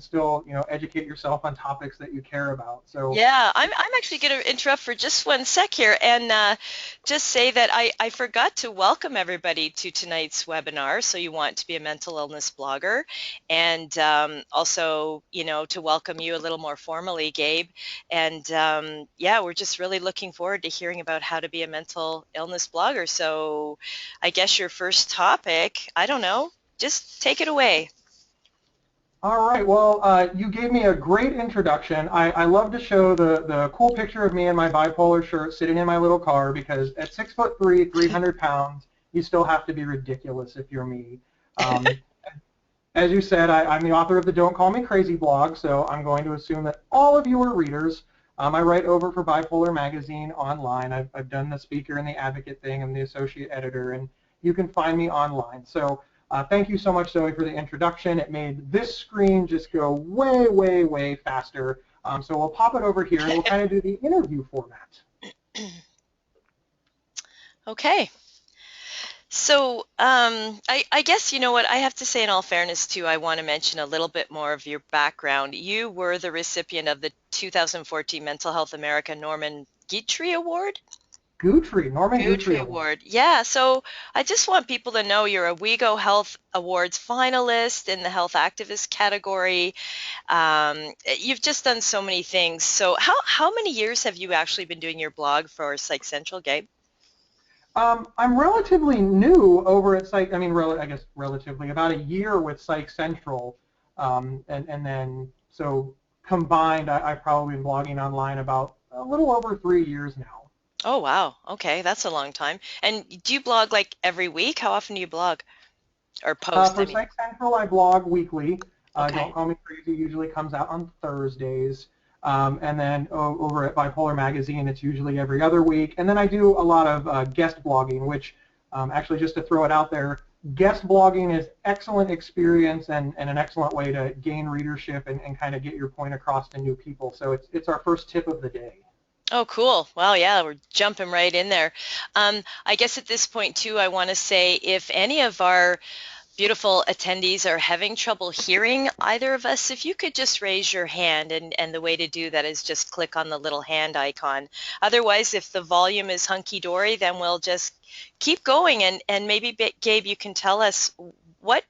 still, educate yourself on topics that you care about. So, Yeah, I'm actually going to interrupt for just one sec here and just say that I forgot to welcome everybody to tonight's webinar. So you want to be a mental illness blogger, and also, to welcome you a little more formally, Gabe. And yeah, we're just really looking forward to hearing about how to be a mental illness blogger. So I guess your first topic, I don't know, just take it away. all right, well, you gave me a great introduction. I love to show the cool picture of me in my bipolar shirt sitting in my little car because at 6'3", 300 pounds, you still have to be ridiculous if you're me. Um, as you said, I'm the author of the Don't Call Me Crazy blog, so I'm going to assume that all of you are readers. I write over for Bipolar Magazine online. I've done the speaker and the advocate thing. I'm the associate editor, and you can find me online. So thank you so much, Zoe, for the introduction. It made this screen just go way, way, way faster. So we'll pop it over here, and we'll kind of do the interview format. Okay. So I guess, you know what, I have to say in all fairness too, I want to mention a little bit more of your background. You were the recipient of the 2014 Mental Health America Norman Guthrie Award? Norman Guthrie Guthrie Award. Award. Yeah, so I just want people to know you're a WeGo Health Awards finalist in the Health Activist category. You've just done so many things. So how many years have you actually been doing your blog for PsychCentral, Gabe? I'm relatively new over at Psych. I mean, I guess relatively about a year with PsychCentral, and then so combined, I've probably been blogging online about a little over 3 years now. Oh, wow. Okay, that's a long time. And do you blog like every week? How often do you blog or post, I For mean? PsychCentral, I blog weekly. Don't Okay. Call Me Crazy usually comes out on Thursdays. And then over at Bipolar Magazine, it's usually every other week. And then I do a lot of guest blogging, which actually, just to throw it out there, guest blogging is excellent experience and an excellent way to gain readership and kind of get your point across to new people. So it's our first tip of the day. Oh, cool. Well, yeah, we're jumping right in there. I guess at this point too, I want to say if any of our beautiful attendees are having trouble hearing either of us, if you could just raise your hand, and the way to do that is just click on the little hand icon. Otherwise, if the volume is hunky-dory, then we'll just keep going, and maybe, Gabe, you can tell us what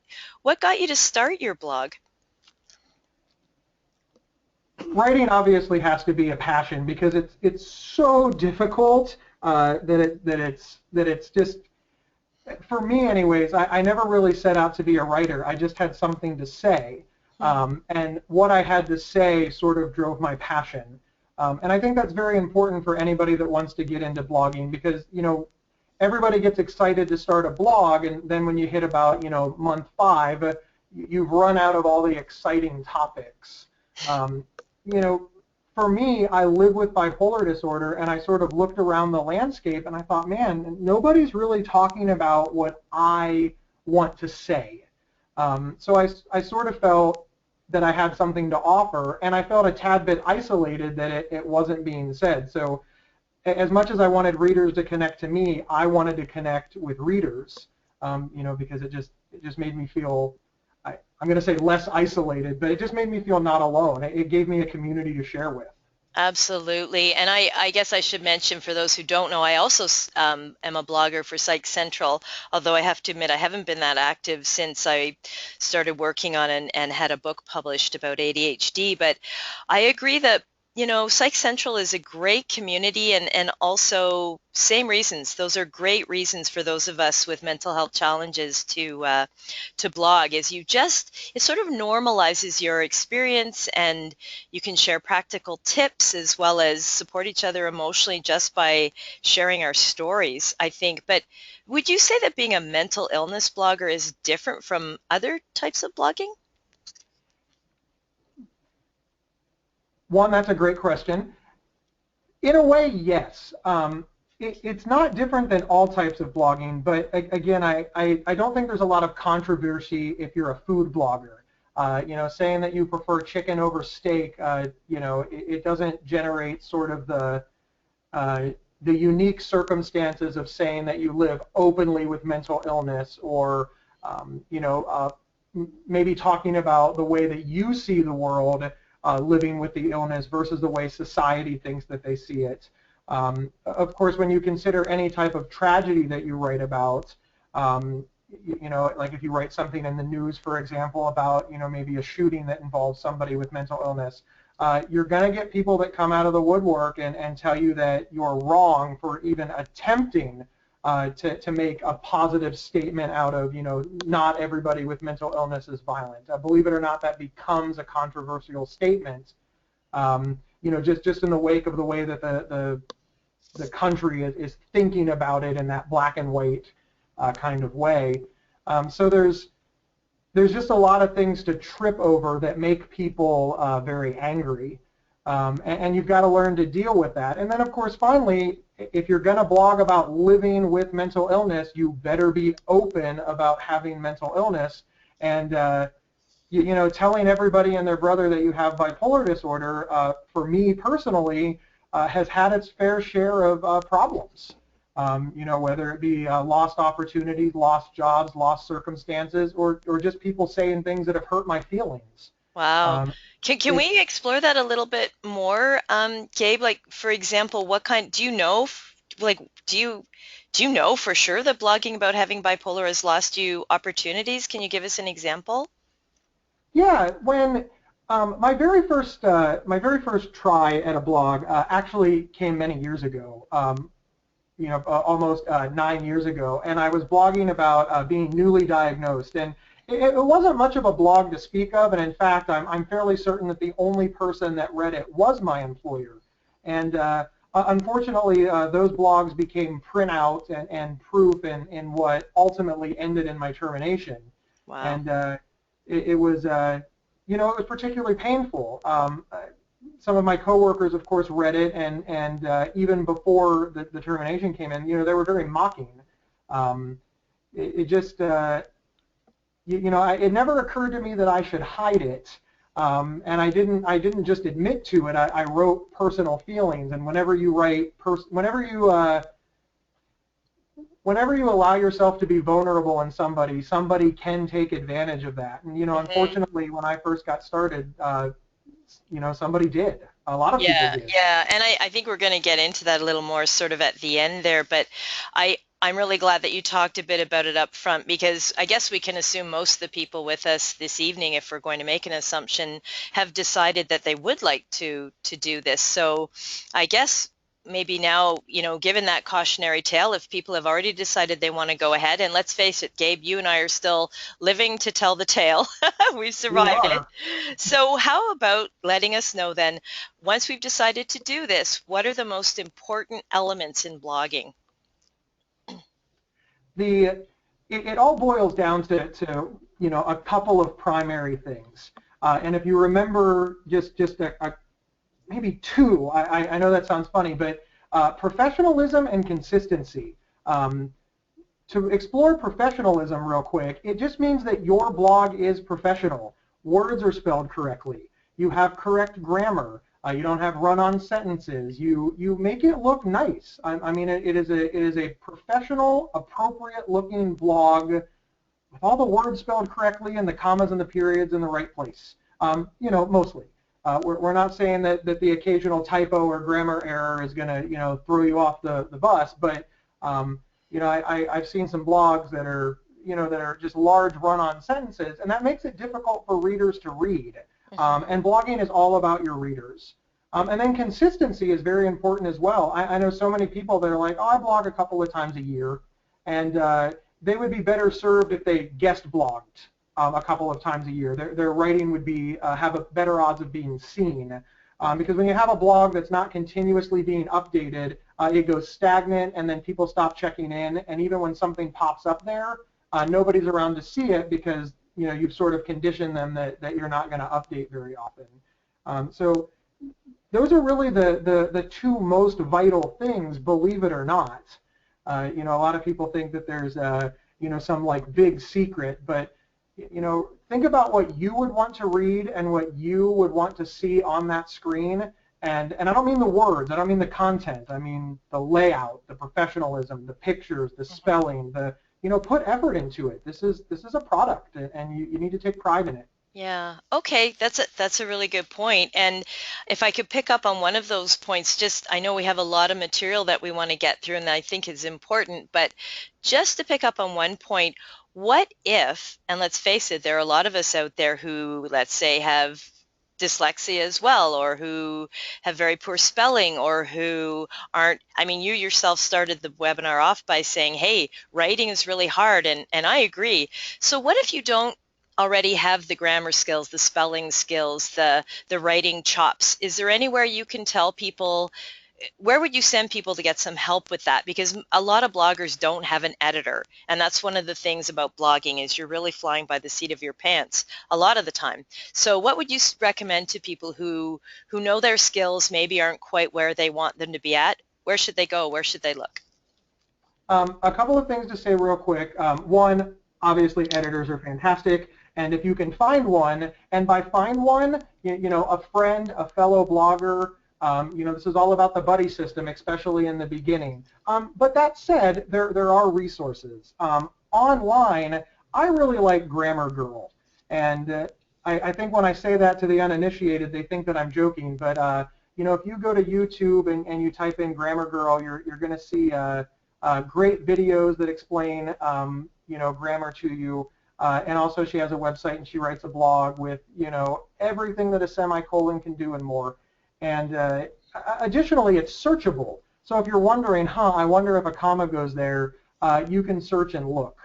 got you to start your blog? Writing obviously has to be a passion because it's so difficult that it's just, for me anyways, I never really set out to be a writer. I just had something to say. And what I had to say sort of drove my passion. And I think that's very important for anybody that wants to get into blogging because, everybody gets excited to start a blog, and then when you hit about, month 5, you've run out of all the exciting topics. Um, for me, I live with bipolar disorder, and I sort of looked around the landscape, and I thought, man, nobody's really talking about what I want to say. So I sort of felt that I had something to offer, and I felt a tad bit isolated that it wasn't being said. So as much as I wanted readers to connect to me, I wanted to connect with readers, because it just made me feel, I'm going to say less isolated, but it just made me feel not alone. It gave me a community to share with. Absolutely. And I guess I should mention for those who don't know, I also am a blogger for PsychCentral, although I have to admit I haven't been that active since I started working on and had a book published about ADHD. But I agree that, PsychCentral is a great community, and also same reasons. Those are great reasons for those of us with mental health challenges to blog, is it sort of normalizes your experience, and you can share practical tips as well as support each other emotionally just by sharing our stories, I think. But would you say that being a mental illness blogger is different from other types of blogging? One, that's a great question. In a way, yes. It's not different than all types of blogging, but again, I don't think there's a lot of controversy if you're a food blogger. Saying that you prefer chicken over steak, it doesn't generate sort of the unique circumstances of saying that you live openly with mental illness, or maybe talking about the way that you see the world living with the illness versus the way society thinks that they see it. Of course, when you consider any type of tragedy that you write about, you know, like if you write something in the news, for example, about, you know, maybe a shooting that involves somebody with mental illness, you're going to get people that come out of the woodwork and tell you that you're wrong for even attempting to make a positive statement out of, you know, not everybody with mental illness is violent. Believe it or not, that becomes a controversial statement, you know, just in the wake of the way that the country is thinking about it in that black and white kind of way. So there's just a lot of things to trip over that make people very angry. And you've got to learn to deal with that. And then, of course, finally, if you're going to blog about living with mental illness, you better be open about having mental illness. And, you know, telling everybody and their brother that you have bipolar disorder, for me personally, has had its fair share of problems. You know, whether it be lost opportunities, lost jobs, lost circumstances, or just people saying things that have hurt my feelings. Wow. Can we explore that a little bit more, Gabe? Like, for example, what kind, do you know, like, do you know for sure that blogging about having bipolar has lost you opportunities? Can you give us an example? Yeah, when my very first try at a blog actually came many years ago. You know, almost 9 years ago, and I was blogging about being newly diagnosed, and it wasn't much of a blog to speak of, and in fact, I'm fairly certain that the only person that read it was my employer. And unfortunately, those blogs became printout and proof in what ultimately ended in my termination. Wow. And it was, you know, it was particularly painful. Some of my coworkers, of course, read it, and even before the termination came in, you know, they were very mocking. It just, you know, it never occurred to me that I should hide it, and I didn't just admit to it. I wrote personal feelings, and whenever you write, whenever you allow yourself to be vulnerable in somebody can take advantage of that. And you know, unfortunately, when I first got started, you know, somebody did. A lot of people did. Yeah, and I think we're going to get into that a little more sort of at the end there, but I'm really glad that you talked a bit about it up front, because I guess we can assume most of the people with us this evening, if we're going to make an assumption, have decided that they would like to do this. So I guess maybe now, you know, given that cautionary tale, if people have already decided they want to go ahead, and let's face it, Gabe, you and I are still living to tell the tale. We've survived it. So how about letting us know then, once we've decided to do this, what are the most important elements in blogging? It all boils down to you know, a couple of primary things. And if you remember just maybe two, I know that sounds funny, but professionalism and consistency. To explore professionalism real quick, it just means that your blog is professional. Words are spelled correctly. You have correct grammar. You don't have run-on sentences. You make it look nice. I mean, it is a professional, appropriate-looking blog with all the words spelled correctly and the commas and the periods in the right place. You know, mostly. We're not saying that the occasional typo or grammar error is going to, you know, throw you off the bus, but you know, I've seen some blogs that are, you know, that are just large run-on sentences, and that makes it difficult for readers to read. And blogging is all about your readers. And then consistency is very important as well. I know so many people that are like, oh, I blog a couple of times a year, and they would be better served if they guest blogged a couple of times a year. Their writing would be have a better odds of being seen. Because when you have a blog that's not continuously being updated, it goes stagnant, and then people stop checking in. And even when something pops up there, nobody's around to see it because, you know, you've sort of conditioned them that you're not going to update very often. So those are really the two most vital things, believe it or not. You know, a lot of people think that there's you know, some like big secret, but you know, think about what you would want to read and what you would want to see on that screen. And I don't mean the words, I don't mean the content, I mean the layout, the professionalism, the pictures, the spelling, the put effort into it. This is a product, and you need to take pride in it. Yeah. Okay. That's a really good point. And if I could pick up on one of those points, just I know we have a lot of material that we want to get through and that I think is important, but just to pick up on one point, what if, and let's face it, there are a lot of us out there who, let's say, have dyslexia as well, or who have very poor spelling, or who aren't, I mean, you yourself started the webinar off by saying, hey, writing is really hard, and I agree. So what if you don't already have the grammar skills, the spelling skills, the writing chops? Is there anywhere you can tell people, where would you send people to get some help with that? Because a lot of bloggers don't have an editor, and that's one of the things about blogging is you're really flying by the seat of your pants a lot of the time. So what would you recommend to people who know their skills, maybe aren't quite where they want them to be at? Where should they go? Where should they look? A couple of things to say real quick. One, obviously editors are fantastic, and if you can find one, and by find one, a friend, a fellow blogger, this is all about the buddy system, especially in the beginning. But that said, there are resources. Online, I really like Grammar Girl, and I think when I say that to the uninitiated, they think that I'm joking, but if you go to YouTube and you type in Grammar Girl, you're going to see great videos that explain grammar to you. And also she has a website and she writes a blog with everything that a semicolon can do and more. And additionally, it's searchable. So if you're wondering, I wonder if a comma goes there, you can search and look.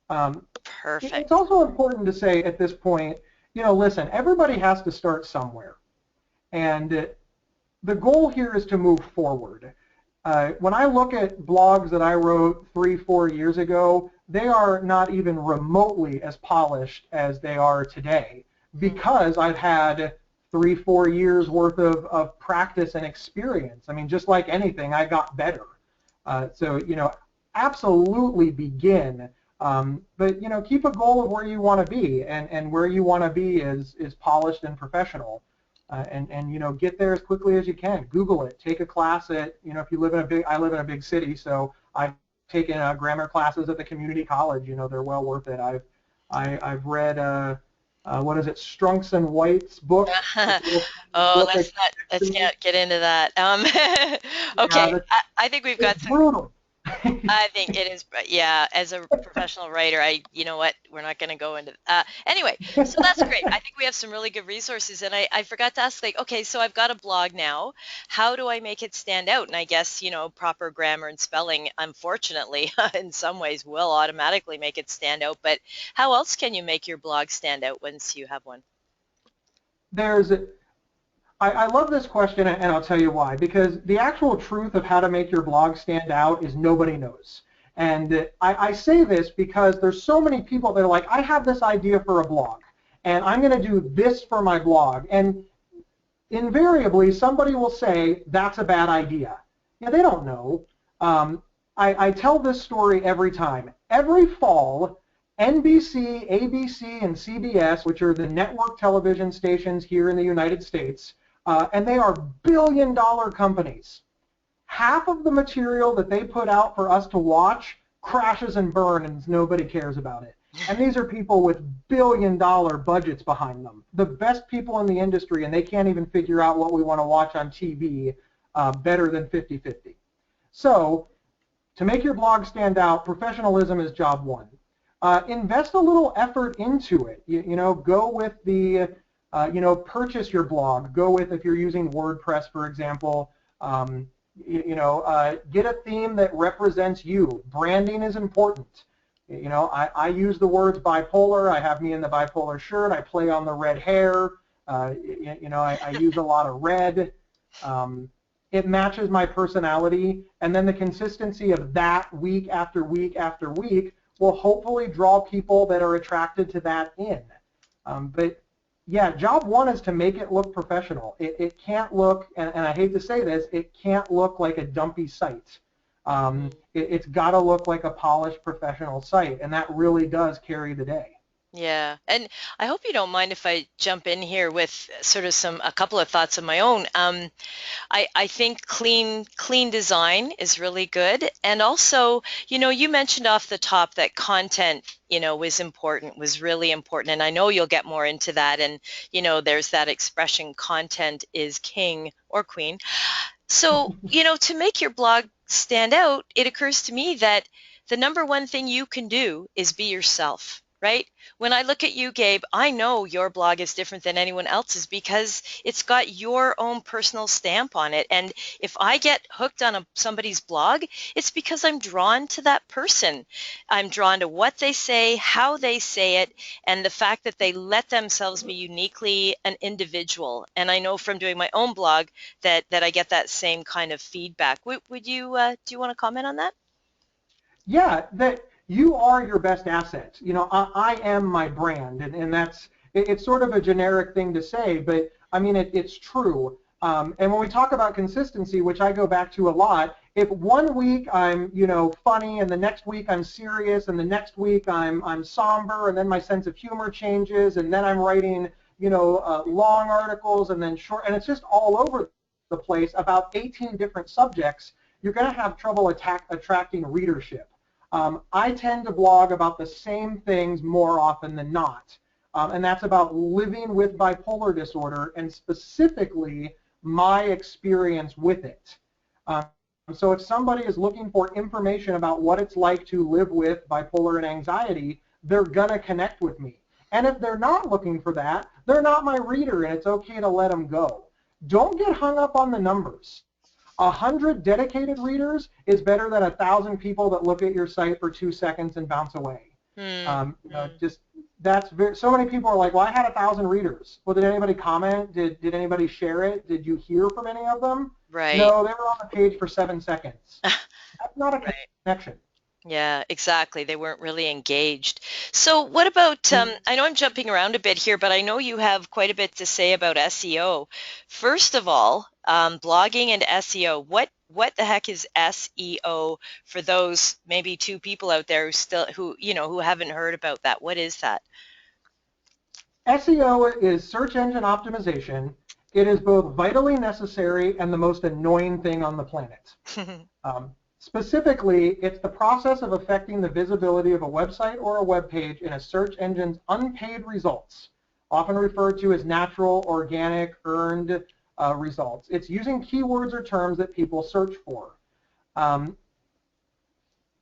Perfect. It's also important to say at this point, listen, everybody has to start somewhere. And the goal here is to move forward. When I look at blogs that I wrote 3-4 years ago, they are not even remotely as polished as they are today because I've had 3-4 years worth of practice and experience. I mean, just like anything, I got better. So, absolutely begin. But, keep a goal of where you want to be, and where you want to be is polished and professional. And get there as quickly as you can. Google it. Take a class at, if you live in I live in a big city, so I've taken grammar classes at the community college. They're well worth it. I've read what is it, Strunks and White's book. Oh, let's not get into that. Okay, Yeah, I think we've got some. Brutal. I think it is, yeah, as a professional writer, you know what, we're not going to go into, anyway, so that's great. I think we have some really good resources, and I forgot to ask, like, okay, so I've got a blog now. How do I make it stand out? And I guess, proper grammar and spelling, unfortunately, in some ways will automatically make it stand out, but how else can you make your blog stand out once you have one? I love this question, and I'll tell you why. Because the actual truth of how to make your blog stand out is nobody knows. And I say this because there's so many people that are like, I have this idea for a blog, and I'm going to do this for my blog. And invariably, somebody will say, that's a bad idea. They don't know. I tell this story every time. Every fall, NBC, ABC, and CBS, which are the network television stations here in the United States, and they are billion-dollar companies. Half of the material that they put out for us to watch crashes and burns, and nobody cares about it. And these are people with billion-dollar budgets behind them, the best people in the industry, and they can't even figure out what we want to watch on TV better than 50-50. So to make your blog stand out, professionalism is job one. Invest a little effort into it. Go with the purchase your blog. Go with, if you're using WordPress, for example, get a theme that represents you. Branding is important. I use the words bipolar. I have me in the bipolar shirt. I play on the red hair. I use a lot of red. It matches my personality, and then the consistency of that week after week after week will hopefully draw people that are attracted to that in. But yeah, job one is to make it look professional. It can't look, and I hate to say this, it can't look like a dumpy site. It's got to look like a polished professional site, and that really does carry the day. Yeah, and I hope you don't mind if I jump in here with sort of a couple of thoughts of my own. I think clean design is really good. And also, you mentioned off the top that content, was really important. And I know you'll get more into that. And, there's that expression, content is king or queen. So, to make your blog stand out, it occurs to me that the number one thing you can do is be yourself, right? When I look at you, Gabe, I know your blog is different than anyone else's because it's got your own personal stamp on it. And if I get hooked on somebody's blog, it's because I'm drawn to that person. I'm drawn to what they say, how they say it, and the fact that they let themselves be uniquely an individual. And I know from doing my own blog that I get that same kind of feedback. Would you do you want to comment on that? Yeah, that you are your best asset. I am my brand, and it's sort of a generic thing to say, but I mean it's true. And when we talk about consistency, which I go back to a lot, if one week I'm funny, and the next week I'm serious, and the next week I'm somber, and then my sense of humor changes, and then I'm writing long articles, and then short, and it's just all over the place about 18 different subjects, you're going to have trouble attracting readership. I tend to blog about the same things more often than not, and that's about living with bipolar disorder and specifically my experience with it. So if somebody is looking for information about what it's like to live with bipolar and anxiety, they're going to connect with me. And if they're not looking for that, they're not my reader, and it's okay to let them go. Don't get hung up on the numbers. 100 dedicated readers is better than 1,000 people that look at your site for 2 seconds and bounce away. Just so many people are like, well, I had 1,000 readers. Well, did anybody comment? Did anybody share it? Did you hear from any of them? Right. No, they were on the page for 7 seconds. That's not a Right. connection. Yeah, exactly. They weren't really engaged. So what about, I know I'm jumping around a bit here, but I know you have quite a bit to say about SEO. First of all, blogging and SEO. What the heck is SEO for those maybe two people out there who haven't heard about that? What is that? SEO is search engine optimization. It is both vitally necessary and the most annoying thing on the planet. Specifically, it's the process of affecting the visibility of a website or a web page in a search engine's unpaid results, often referred to as natural, organic, earned results. It's using keywords or terms that people search for.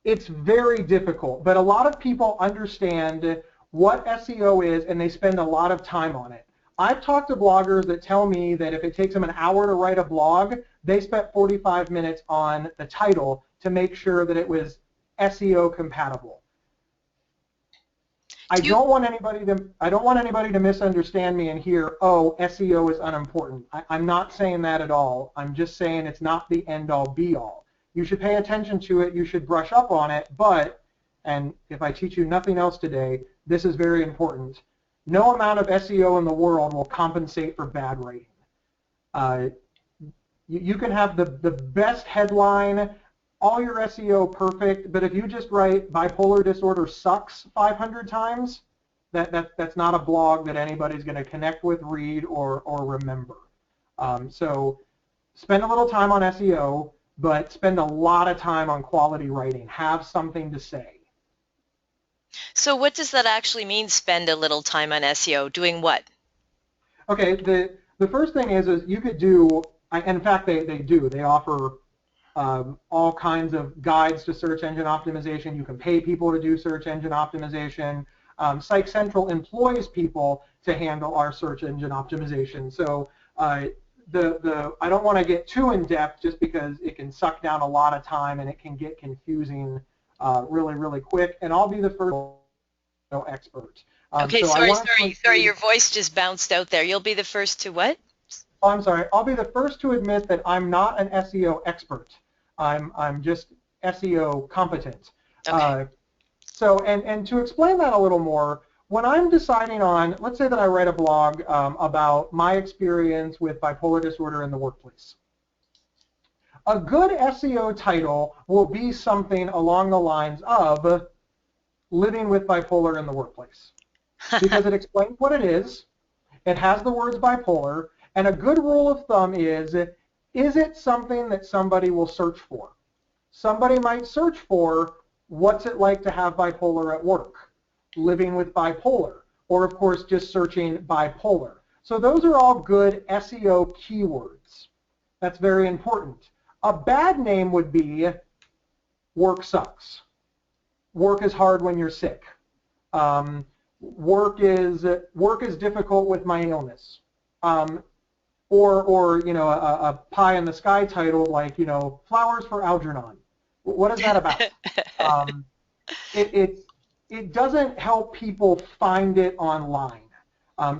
It's very difficult, but a lot of people understand what SEO is and they spend a lot of time on it. I've talked to bloggers that tell me that if it takes them an hour to write a blog, they spent 45 minutes on the title to make sure that it was SEO compatible. I don't want anybody to misunderstand me and hear, oh, SEO is unimportant. I'm not saying that at all. I'm just saying it's not the end-all be-all. You should pay attention to it. You should brush up on it. But, and if I teach you nothing else today, this is very important. No amount of SEO in the world will compensate for bad writing. You can have the best headline, all your SEO perfect, but if you just write bipolar disorder sucks 500 times, that's not a blog that anybody's going to connect with, read, or remember. So spend a little time on SEO, but spend a lot of time on quality writing. Have something to say. So what does that actually mean, spend a little time on SEO? Doing what? Okay, the first thing is you could do, in fact they do, they offer all kinds of guides to search engine optimization. You can pay people to do search engine optimization. PsychCentral employs people to handle our search engine optimization. So I don't want to get too in depth just because it can suck down a lot of time and it can get confusing really, really quick. And I'll be the first expert. Okay, so sorry, your voice just bounced out there. You'll be the first to what? Oh, I'm sorry. I'll be the first to admit that I'm not an SEO expert. I'm just SEO competent. Okay. And to explain that a little more, when I'm deciding on, let's say that I write a blog about my experience with bipolar disorder in the workplace. A good SEO title will be something along the lines of living with bipolar in the workplace. because it explains what it is. It has the words bipolar, and a good rule of thumb is it something that somebody will search for? Somebody might search for, what's it like to have bipolar at work, living with bipolar, or of course just searching bipolar. So those are all good SEO keywords. That's very important. A bad name would be work sucks. Work is hard when you're sick. Work is difficult with my illness. Or you know, a pie in the sky title like, you know, flowers for Algernon. What is that about? It doesn't help people find it online.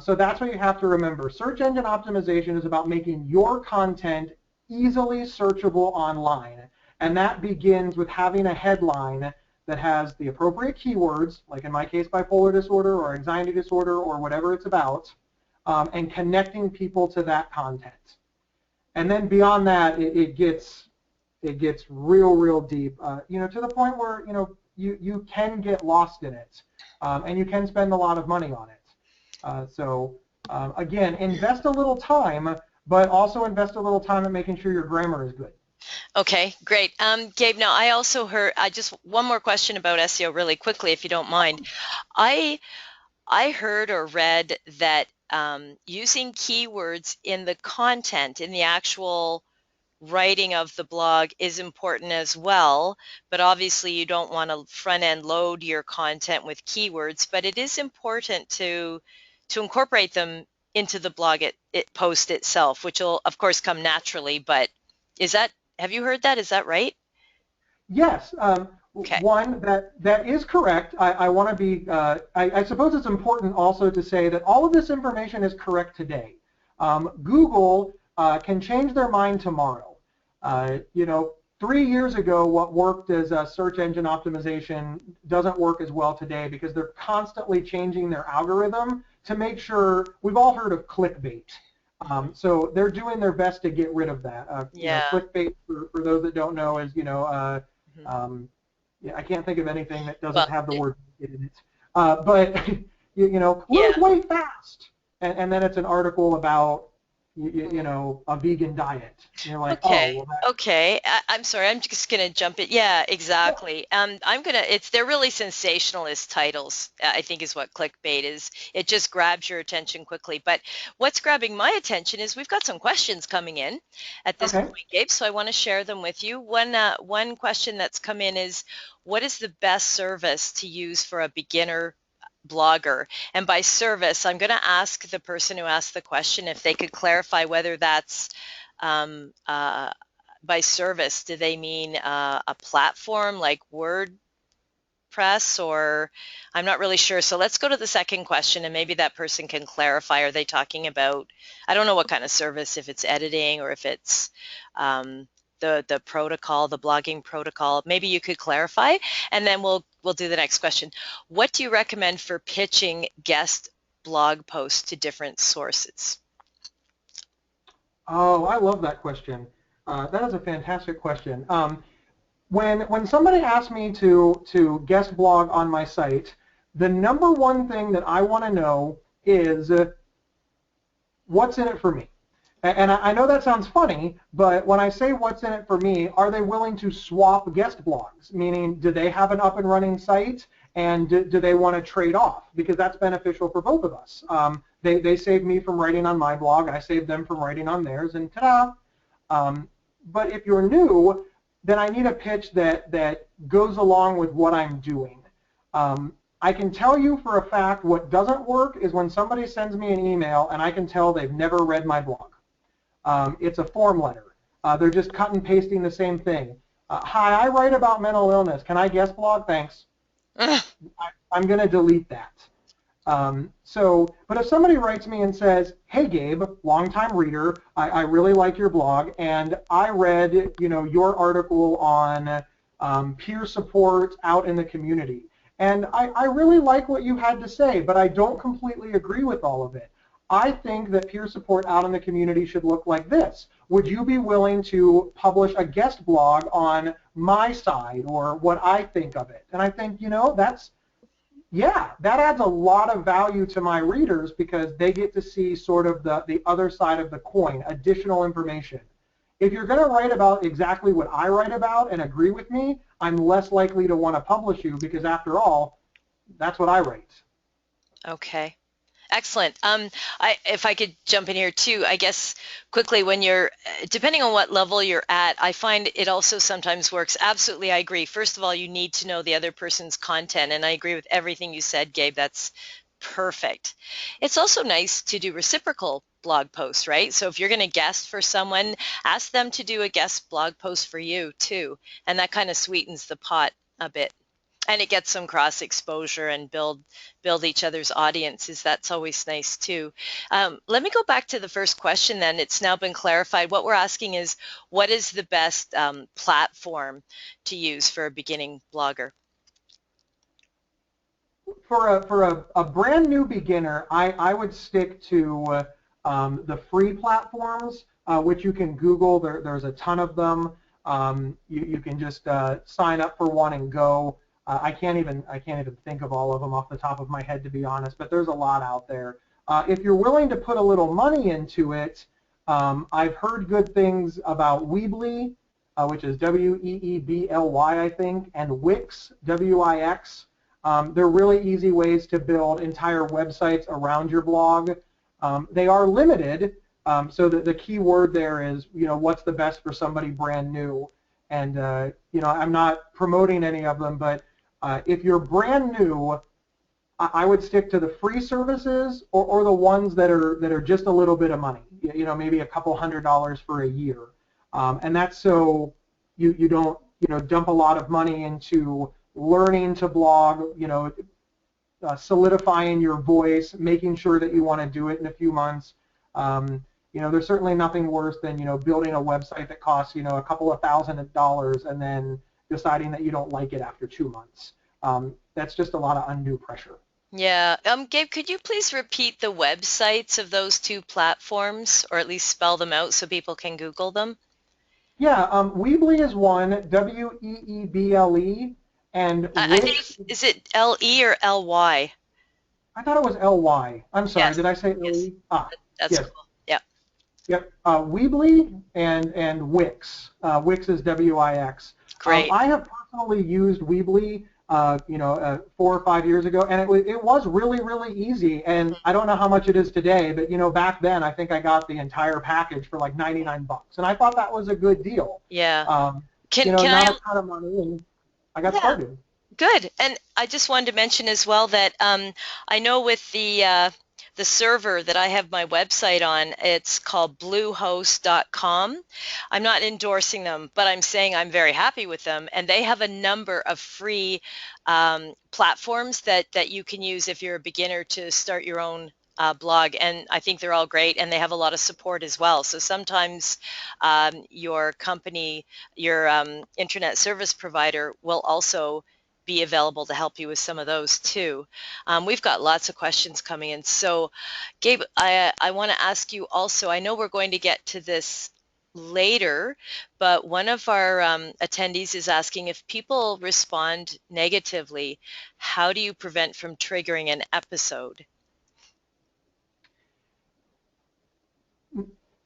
So that's what you have to remember. Search engine optimization is about making your content easily searchable online. And that begins with having a headline that has the appropriate keywords, like in my case, bipolar disorder or anxiety disorder or whatever it's about, and connecting people to that content. And then beyond that, it gets real deep, you know, to the point where, you know, you can get lost in it, and you can spend a lot of money on it. So again, invest a little time, but also invest a little time in making sure your grammar is good. Okay, great. Gabe, now I also heard, just one more question about SEO really quickly, if you don't mind. I heard or read that using keywords in the content, in the actual writing of the blog is important as well, but obviously you don't want to front-end load your content with keywords, but it is important to incorporate them into the blog post itself, which will of course come naturally, but have you heard that? Is that right? Yes. Okay. One, that is correct. I want to be, I suppose it's important also to say that all of this information is correct today. Google can change their mind tomorrow. You know, 3 years ago, what worked as a search engine optimization doesn't work as well today because they're constantly changing their algorithm to make sure, we've all heard of clickbait. So they're doing their best to get rid of that. Yeah. You know, clickbait, for those that don't know, is, you know, yeah, I can't think of anything that doesn't have the word in it. But, you know, lose weight fast. And then it's an article about, you know, a vegan diet. And you're like, okay. Oh, well, Okay. I'm sorry. I'm just going to jump in. Yeah, exactly. They're really sensationalist titles, I think is what clickbait is. It just grabs your attention quickly. But what's grabbing my attention is we've got some questions coming in at this point, Gabe, so I want to share them with you. One question that's come in is, what is the best service to use for a beginner blogger? And by service, I'm going to ask the person who asked the question if they could clarify whether that's by service, do they mean a platform like WordPress, or I'm not really sure. So let's go to the second question and maybe that person can clarify. Are they talking about, I don't know what kind of service, if it's editing or if it's the protocol, the blogging protocol. Maybe you could clarify, and then we'll do the next question. What do you recommend for pitching guest blog posts to different sources? Oh, I love that question. That is a fantastic question. When somebody asks me to guest blog on my site, the number one thing that I want to know is what's in it for me. And I know that sounds funny, but when I say what's in it for me, are they willing to swap guest blogs? Meaning, do they have an up and running site, and do they want to trade off? Because that's beneficial for both of us. They save me from writing on my blog, I save them from writing on theirs, and ta-da! But if you're new, then I need a pitch that goes along with what I'm doing. I can tell you for a fact what doesn't work is when somebody sends me an email and I can tell they've never read my blog. It's a form letter. They're just cut and pasting the same thing. Hi, I write about mental illness. Can I guest blog? Thanks. I'm going to delete that. But if somebody writes me and says, hey Gabe, longtime reader, I really like your blog, and I read, you know, your article on peer support out in the community, and I really like what you had to say, but I don't completely agree with all of it. I think that peer support out in the community should look like this. Would you be willing to publish a guest blog on my side or what I think of it? And I think, you know, Yeah, that adds a lot of value to my readers because they get to see sort of the other side of the coin, additional information. If you're going to write about exactly what I write about and agree with me, I'm less likely to want to publish you because after all, that's what I write. Okay. Excellent. If I could jump in here too, I guess quickly when you're, depending on what level you're at, I find it also sometimes works. Absolutely, I agree. First of all, you need to know the other person's content, and I agree with everything you said, Gabe. That's perfect. It's also nice to do reciprocal blog posts, right? So if you're going to guest for someone, ask them to do a guest blog post for you too, and that kind of sweetens the pot a bit. And it gets some cross exposure and build each other's audiences. That's always nice too. Let me go back to the first question then. It's now been clarified. What we're asking is, what is the best platform to use for a beginning blogger? For a brand new beginner, I would stick to the free platforms, which you can Google. There's a ton of them. You can just sign up for one and go. I can't even think of all of them off the top of my head, to be honest, but there's a lot out there. If you're willing to put a little money into it, I've heard good things about Weebly, which is Weebly, I think, and Wix, Wix. They're really easy ways to build entire websites around your blog. They are limited, so the key word there is, what's the best for somebody brand new. And, I'm not promoting any of them, but if you're brand new, I would stick to the free services or the ones that are just a little bit of money, maybe a couple $100 for a year. And that's so you don't, dump a lot of money into learning to blog, solidifying your voice, making sure that you want to do it in a few months. There's certainly nothing worse than, building a website that costs, a couple of $1,000 and then deciding that you don't like it after 2 months. That's just a lot of undue pressure. Yeah. Gabe, could you please repeat the websites of those two platforms, or at least spell them out so people can Google them? Yeah, Weebly is one, Weeble, and I think, Wix. is it L-E or L-Y? I thought it was Ly. I'm sorry, Yes. did I say Yes. Le? Ah, That's yes. cool. Yeah. Yep, Weebly and Wix. Wix is Wix. Great. I have personally used Weebly, 4 or 5 years ago, and it was really, really easy. And I don't know how much it is today, but back then I think I got the entire package for like $99, and I thought that was a good deal. Yeah. Can Not I? a ton of money, and I got Yeah. started. Good. And I just wanted to mention as well that I know with the server that I have my website on, it's called bluehost.com. I'm not endorsing them, but I'm saying I'm very happy with them. And they have a number of free platforms that you can use if you're a beginner to start your own blog, and I think they're all great, and they have a lot of support as well. So sometimes your company, your internet service provider will also be available to help you with some of those too. We've got lots of questions coming in. So Gabe, I want to ask you also, I know we're going to get to this later, but one of our attendees is asking, if people respond negatively, how do you prevent from triggering an episode?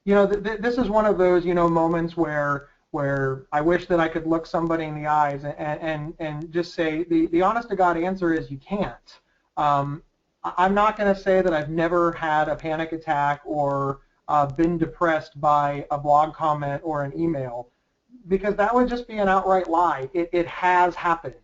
This is one of those, moments where I wish that I could look somebody in the eyes and just say the honest to God answer is you can't. I'm not going to say that I've never had a panic attack or been depressed by a blog comment or an email, because that would just be an outright lie. It has happened.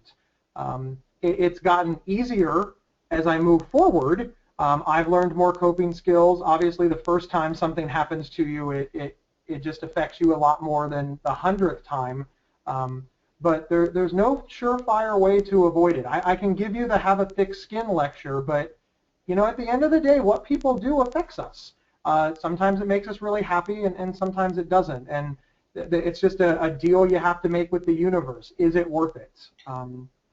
It's gotten easier as I move forward. I've learned more coping skills. Obviously, the first time something happens to you, it just affects you a lot more than the 100th time. But there's no surefire way to avoid it. I can give you the have a thick skin lecture, but at the end of the day, what people do affects us. Sometimes it makes us really happy, and sometimes it doesn't. And it's just a deal you have to make with the universe. Is it worth it?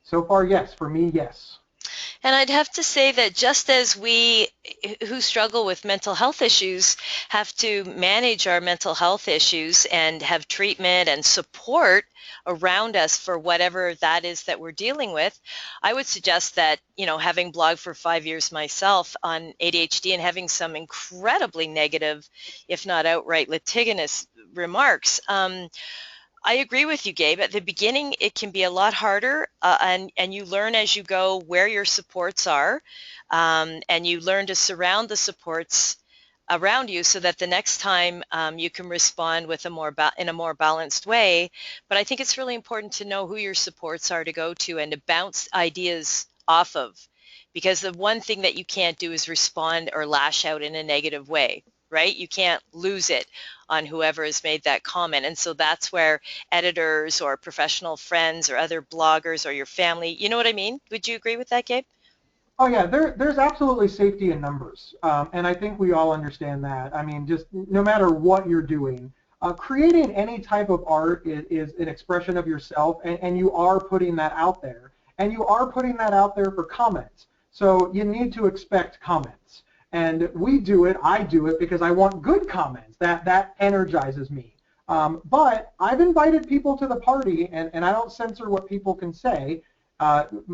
So far, yes. For me, yes. And I'd have to say that just as we who struggle with mental health issues have to manage our mental health issues and have treatment and support around us for whatever that is that we're dealing with, I would suggest that, having blogged for 5 years myself on ADHD and having some incredibly negative, if not outright litigious remarks, I agree with you, Gabe. At the beginning, it can be a lot harder, and you learn as you go where your supports are, and you learn to surround the supports around you so that the next time you can respond with in a more balanced way. But I think it's really important to know who your supports are to go to and to bounce ideas off of, because the one thing that you can't do is respond or lash out in a negative way, right? You can't lose it on whoever has made that comment. And so that's where editors or professional friends or other bloggers or your family, you know what I mean? Would you agree with that, Gabe? Oh yeah, there's absolutely safety in numbers, and I think we all understand that. I mean, just no matter what you're doing, creating any type of art is an expression of yourself, and you are putting that out there, and you are putting that out there for comments. So you need to expect comments, and we do it. I do it because I want good comments. That energizes me. But I've invited people to the party, and I don't censor what people can say,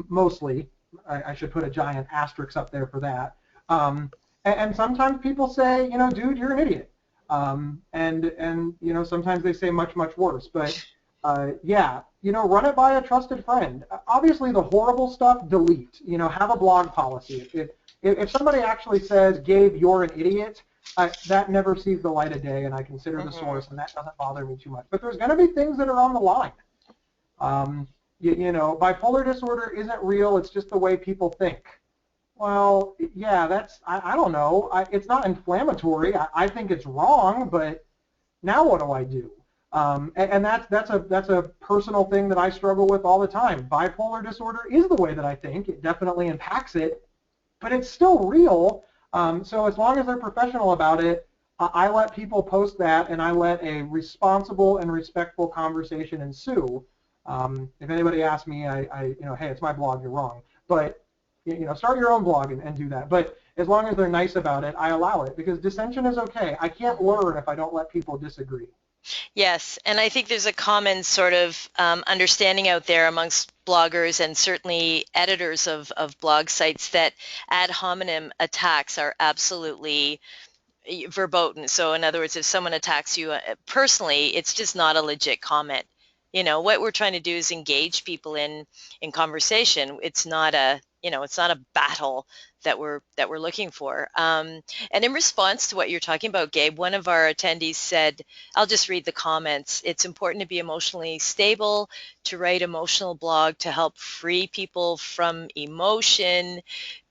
mostly. I should put a giant asterisk up there for that. And sometimes people say, dude, you're an idiot. And sometimes they say much, much worse. But yeah, run it by a trusted friend. Obviously, the horrible stuff, delete. Have a blog policy. If somebody actually says, Gabe, you're an idiot, that never sees the light of day, and I consider the source, and that doesn't bother me too much. But there's going to be things that are on the line. Bipolar disorder isn't real, it's just the way people think. Well, yeah, I don't know. It's not inflammatory. I think it's wrong, but now what do I do? And that's a personal thing that I struggle with all the time. Bipolar disorder is the way that I think. It definitely impacts it, but it's still real. So as long as they're professional about it, I let people post that, and I let a responsible and respectful conversation ensue. If anybody asks me, hey, it's my blog, you're wrong. But, start your own blog and do that. But as long as they're nice about it, I allow it, because dissension is okay. I can't learn if I don't let people disagree. Yes, and I think there's a common sort of understanding out there amongst bloggers and certainly editors of blog sites that ad hominem attacks are absolutely verboten. So in other words, if someone attacks you personally, it's just not a legit comment. What we're trying to do is engage people in conversation. It's not a battle that we're looking for. And in response to what you're talking about, Gabe, one of our attendees said, I'll just read the comments. It's important to be emotionally stable, to write emotional blog, to help free people from emotion.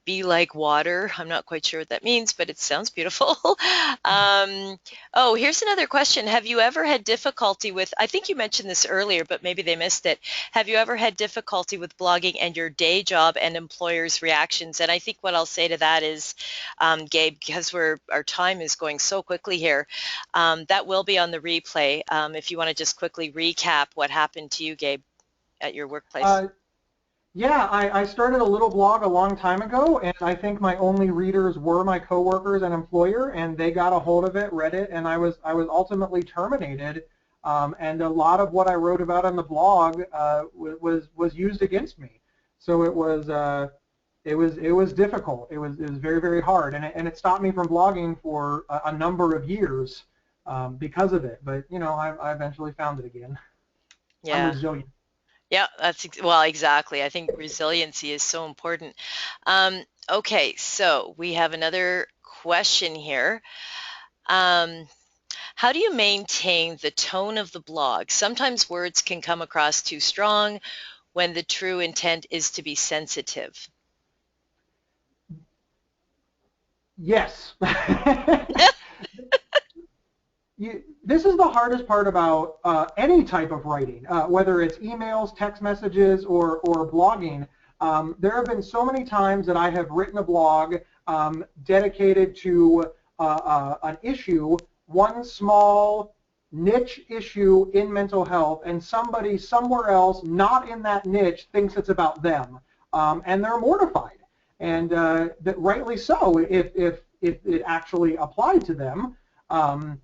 Be like water. I'm not quite sure what that means, but it sounds beautiful. Here's another question. Have you ever had difficulty with, I think you mentioned this earlier, but maybe they missed it. Have you ever had difficulty with blogging and your day job and employers' reactions? And I think what I'll say to that is, Gabe, because our time is going so quickly here, that will be on the replay. If you want to just quickly recap what happened to you, Gabe, at your workplace. Yeah, I started a little blog a long time ago, and I think my only readers were my coworkers and employer, and they got a hold of it, read it, and I was ultimately terminated. And a lot of what I wrote about on the blog was used against me. So it was difficult. It was very, very hard, and it stopped me from blogging for a number of years because of it. But I eventually found it again. Yeah. I'm resilient. Yeah, exactly. I think resiliency is so important. Okay, so we have another question here. How do you maintain the tone of the blog? Sometimes words can come across too strong when the true intent is to be sensitive. Yes. This is the hardest part about any type of writing, whether it's emails, text messages, or blogging. There have been so many times that I have written a blog dedicated to an issue, one small niche issue in mental health, and somebody somewhere else not in that niche thinks it's about them, and they're mortified. and that rightly so if it actually applied to them. So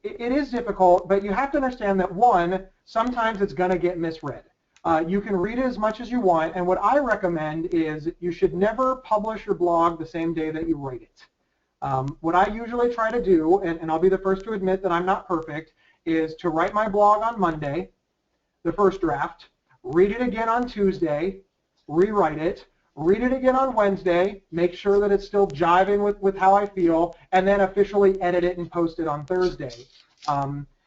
it is difficult, but you have to understand that, one, sometimes it's going to get misread. You can read it as much as you want, and what I recommend is you should never publish your blog the same day that you write it. What I usually try to do, and I'll be the first to admit that I'm not perfect, is to write my blog on Monday, the first draft, read it again on Tuesday, rewrite it, read it again on Wednesday, make sure that it's still jiving with how I feel, and then officially edit it and post it on Thursday.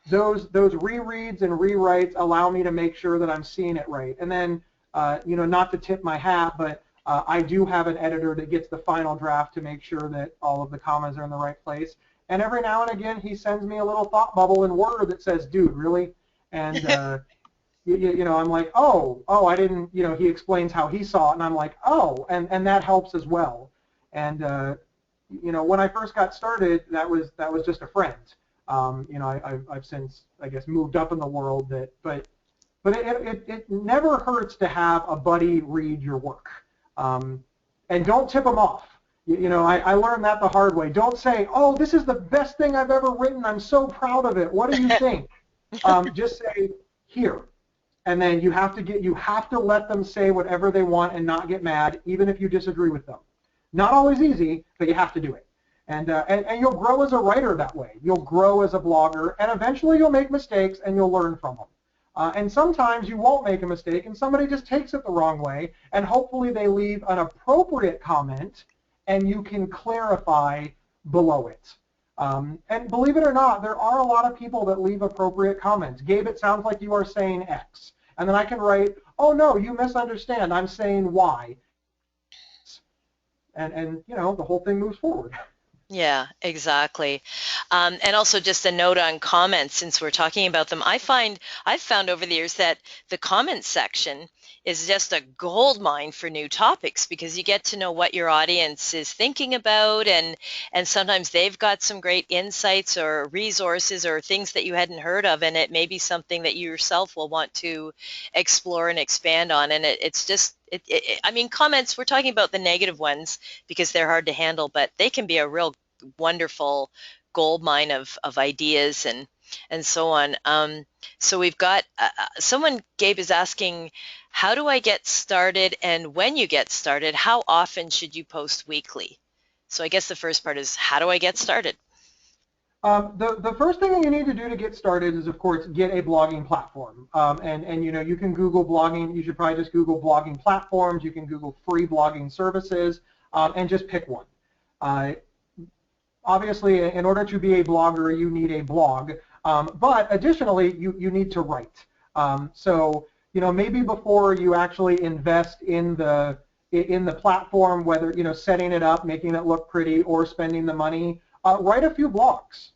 Those rereads and rewrites allow me to make sure that I'm seeing it right. And then, not to tip my hat, but I do have an editor that gets the final draft to make sure that all of the commas are in the right place. And every now and again, he sends me a little thought bubble in Word that says, "Dude, really?" And I'm like, I didn't, he explains how he saw it, and I'm like, and that helps as well. And when I first got started, that was just a friend. I've since, I guess, moved up in the world, but it never hurts to have a buddy read your work, and don't tip them off. I learned that the hard way. Don't say, "Oh, this is the best thing I've ever written. I'm so proud of it. What do you think?" Just say, "Here." And then you have to let them say whatever they want and not get mad, even if you disagree with them. Not always easy, but you have to do it. And you'll grow as a writer that way. You'll grow as a blogger, and eventually you'll make mistakes and you'll learn from them. And sometimes you won't make a mistake, and somebody just takes it the wrong way, and hopefully they leave an appropriate comment, and you can clarify below it. And believe it or not, there are a lot of people that leave appropriate comments. Gabe, it sounds like you are saying X. And then I can write, "Oh no, you misunderstand. I'm saying Y." And the whole thing moves forward. Yeah, exactly. And also just a note on comments, since we're talking about them, I've found over the years that the comments section is just a gold mine for new topics, because you get to know what your audience is thinking about, and sometimes they've got some great insights or resources or things that you hadn't heard of, and it may be something that you yourself will want to explore and expand on. And it's just, I mean, comments, we're talking about the negative ones because they're hard to handle, but they can be a real wonderful gold mine of ideas and so on. So we've got someone, Gabe, is asking, how do I get started? And when you get started, how often should you post weekly? So I guess the first part is, how do I get started? The first thing that you need to do to get started is, of course, get a blogging platform. And you can Google blogging. You should probably just Google blogging platforms. You can Google free blogging services, and just pick one. Obviously, in order to be a blogger, you need a blog. But additionally, you need to write. So maybe before you actually invest in the platform, whether setting it up, making it look pretty, or spending the money, write a few blogs.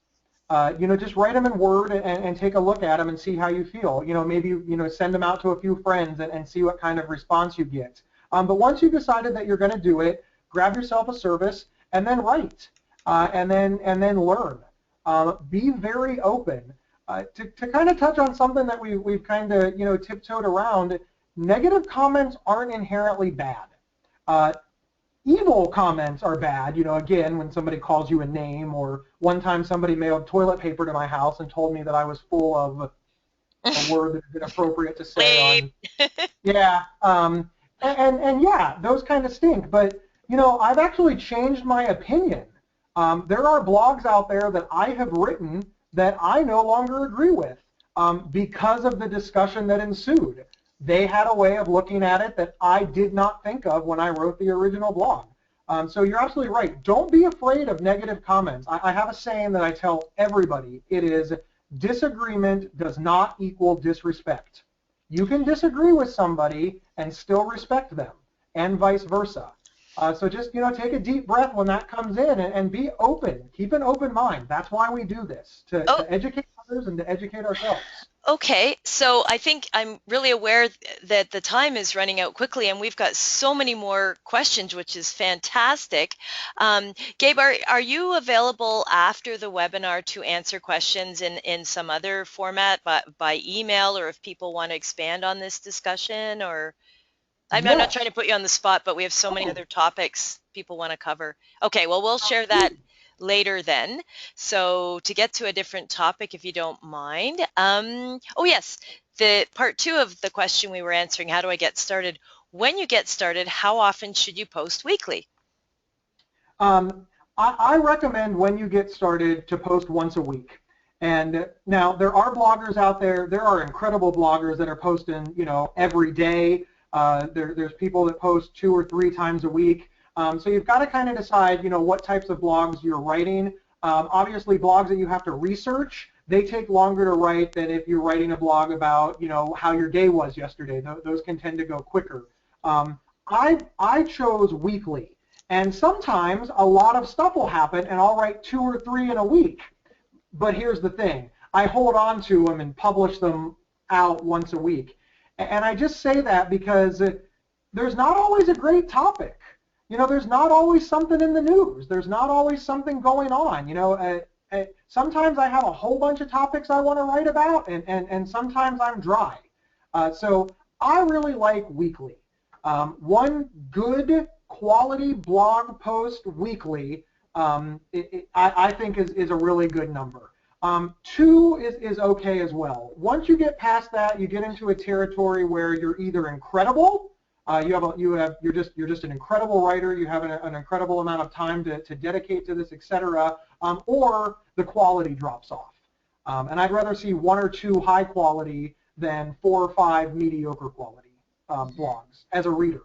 Just write them in Word and take a look at them and see how you feel. Maybe send them out to a few friends and see what kind of response you get. But once you've decided that you're going to do it, grab yourself a service and then write, and then learn. Be very open. To kind of touch on something that we've kind of tiptoed around, negative comments aren't inherently bad. Evil comments are bad, again, when somebody calls you a name, or one time somebody mailed toilet paper to my house and told me that I was full of a word that is inappropriate to say on, yeah, and yeah, those kind of stink, but, I've actually changed my opinion. There are blogs out there that I have written that I no longer agree with because of the discussion that ensued. They had a way of looking at it that I did not think of when I wrote the original blog. So you're absolutely right. Don't be afraid of negative comments. I have a saying that I tell everybody. It is, disagreement does not equal disrespect. You can disagree with somebody and still respect them, and vice versa. So just take a deep breath when that comes in, and be open. Keep an open mind. That's why we do this, to educate others and to educate ourselves. Okay, so I think I'm really aware that the time is running out quickly, and we've got so many more questions, which is fantastic. Gabe, are you available after the webinar to answer questions in some other format, by email, or if people want to expand on this discussion, or? I'm not trying Yes. to put you on the spot, but we have so many Oh, other topics people want to cover. Okay, well, we'll share that later then. So to get to a different topic, if you don't mind. Oh, yes, the part two of the question we were answering, how do I get started? When you get started, how often should you post weekly? Um, I recommend when you get started to post once a week. And now there are bloggers out there. There are incredible bloggers that are posting, every day. There's people that post 2 or 3 times a week. So you've got to kind of decide, what types of blogs you're writing. Obviously, blogs that you have to research, they take longer to write than if you're writing a blog about, how your day was yesterday. Those can tend to go quicker. I chose weekly. And sometimes a lot of stuff will happen, and I'll write 2 or 3 in a week. But here's the thing. I hold on to them and publish them out once a week. And I just say that because there's not always a great topic. There's not always something in the news. There's not always something going on. Sometimes I have a whole bunch of topics I want to write about, and sometimes I'm dry. So I really like weekly. One good quality blog post weekly, I think is a really good number. 2 is okay as well. Once you get past that, you get into a territory where you're either incredible, you're just an incredible writer, you have an incredible amount of time to dedicate to this, etc., or the quality drops off. And I'd rather see 1 or 2 high quality than 4 or 5 mediocre quality blogs as a reader.